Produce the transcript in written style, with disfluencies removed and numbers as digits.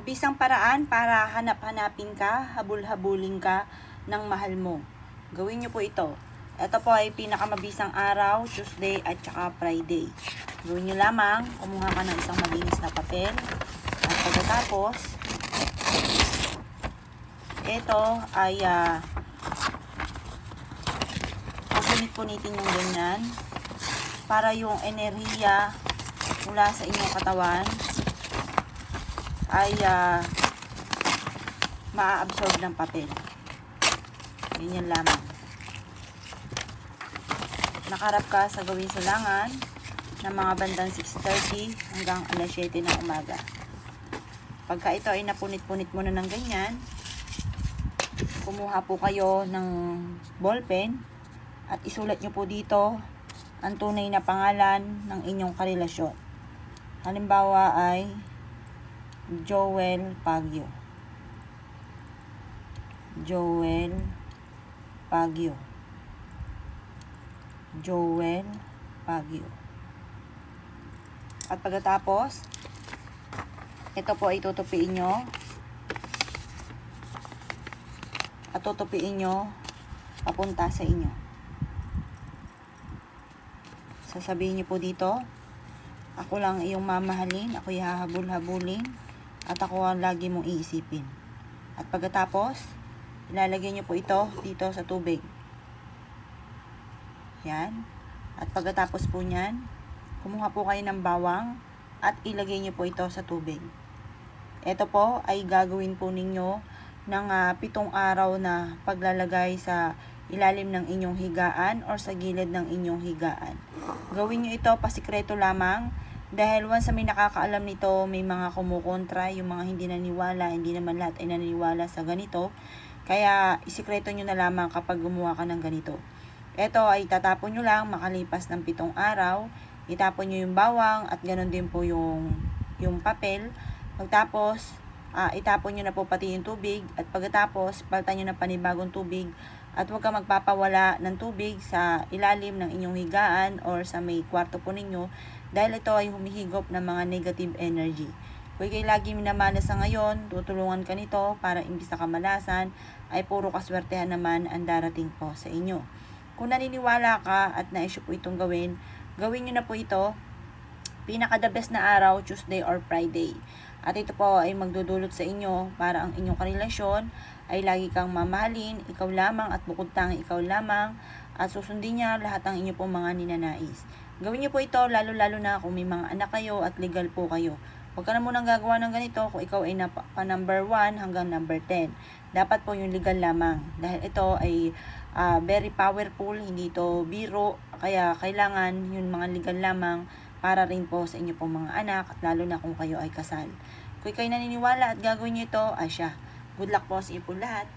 Bisang paraan para hanap-hanapin ka, habul-habulin ka ng mahal mo. Gawin nyo po ito. Ito po ay pinakamabisang araw, Tuesday at saka Friday. Gawin nyo lamang, kumuha ka ng isang malinis na papel. At pagkatapos, ito ay punit-punitin yung ganyan para yung enerhiya mula sa inyong katawan ay maa-absorb ng papel. Ganyan lamang. Nakarap ka sa gawing silangan ng mga bandang 6:30 hanggang alas 7 ng umaga. Pagka ito ay napunit-punit mo na ng ganyan, kumuha po kayo ng ballpen at isulat nyo po dito ang tunay na pangalan ng inyong karelasyon. Halimbawa ay Joel Pagyo. Joel Pagyo. Joel Pagyo. At pagkatapos, ito po ay tutupiin nyo. At tutupiin nyo papunta sa inyo. Sasabihin nyo po dito, ako lang iyong mamahalin, ako'y hahabol-habulin, at ako ang lagi mong iisipin. At pagkatapos, ilalagay nyo po ito dito sa tubig. Yan. At pagkatapos po nyan, kumuha po kayo ng bawang at ilagay nyo po ito sa tubig. Ito po ay gagawin po ninyo ng 7 araw na paglalagay sa ilalim ng inyong higaan or sa gilid ng inyong higaan. Gawin nyo ito pasikreto lamang dahil once may nakakaalam nito, may mga kumukontra, yung mga hindi naniwala, hindi naman lahat ay naniniwala sa ganito. Kaya isikreto nyo na lamang kapag gumawa ka ng ganito. Ito ay tatapon nyo lang makalipas ng 7 araw. Itapon nyo yung bawang at ganoon din po yung papel. Pagtapos, itapon nyo na po pati yung tubig at pagkatapos, palitan nyo ng panibagong tubig at huwag ka magpapawala ng tubig sa ilalim ng inyong higaan or sa may kwarto po ninyo dahil ito ay humihigop ng mga negative energy. Kung kayo lagi minamalas sa ngayon, tutulungan ka nito para imbis na kamalasan ay puro kaswertehan naman ang darating po sa inyo. Kung naniniwala ka at na-issue po itong gawin nyo na po ito pinaka-the best na araw, Tuesday or Friday. At ito po ay magdudulot sa inyo para ang inyong karelasyon ay lagi kang mamahalin, ikaw lamang at bukod tanging ikaw lamang at susundin niya lahat ng inyong pong mga ninanais. Gawin niyo po ito lalo-lalo na kung may mga anak kayo at legal po kayo. Huwag ka na munang gagawa ng ganito kung ikaw ay number 1 hanggang number 10. Dapat po yung legal lamang dahil ito ay very powerful, hindi ito biro, kaya kailangan yung mga legal lamang para rin po sa inyo pong mga anak at lalo na kung kayo ay kasal. Kung kayo naniniwala at gagawin nyo ito, asya. Good luck po sa inyo po lahat.